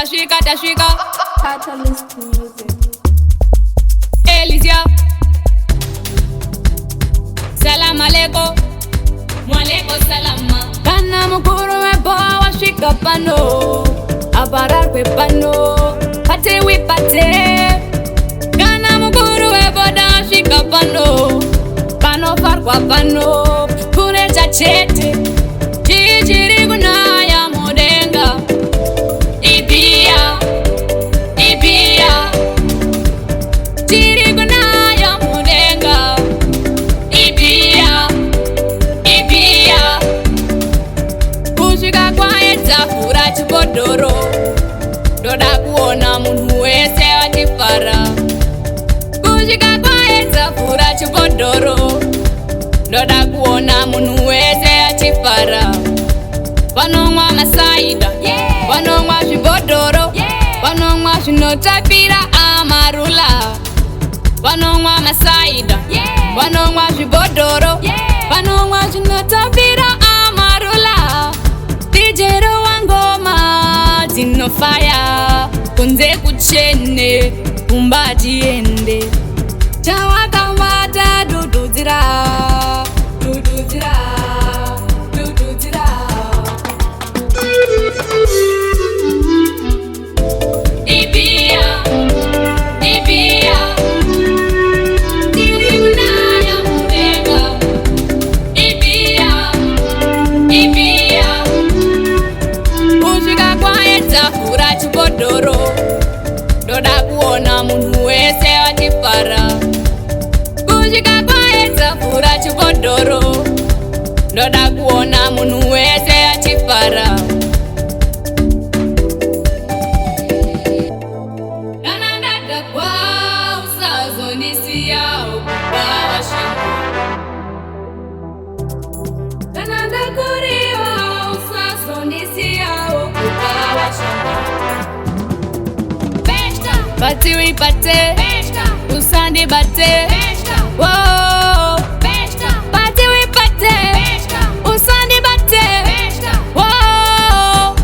Tashika Catalyst music. Elisia Salam alaikum Mwalaikum salama Kana mukuru webo washika pano Aparar kwe pano Pate wipate Kana mukuru webo da washika pano Pano farkwa pano Kune chachete Jijiri kuna ya mudenga Ibia Jiri kuna ya mudenga Ibia Kushika kwa eza kura chibodoro Doda kuona munhu wese wachifara Kushika kwa eza kura chibodoro Doda kuona munhu wese wachifara Vanongwa masaida Vanongwa zvibhodhoro Vanongwa zvinotapira amarula Vanongwa masaida Vanongwa zvibhodhoro Vanongwa zvinotapira amarula Dijero wangoma Zinofaya Kunze kuchene Kumbati ende Chawakamata dududzira Dududzira Chibodoro Doda kuona munhu wese wachifara Kushika kwaedza fura chibodoro Doda kuona munhu wese wachifara Kana ndadakwa usazondisiya ukubawa shangu Kana ndakuriwa usazondisiya ukubawa shangu Bati wipate, usandi bate, whoa. Bati wipate, usandi bate, whoa.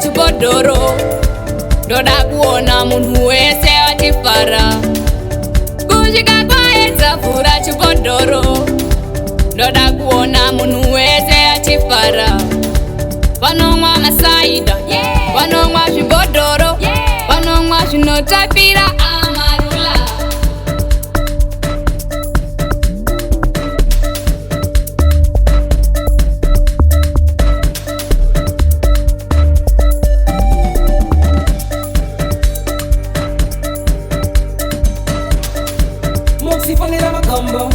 Chibodoro Doda kuona munhu wese wachifara Kushika kwaedza fura chibodoro Doda kuona munhu wese wachifara Vanongwa masaida Vanongwa zvibhodhoro Vanongwa zvinotapira amarula Sifanira makambo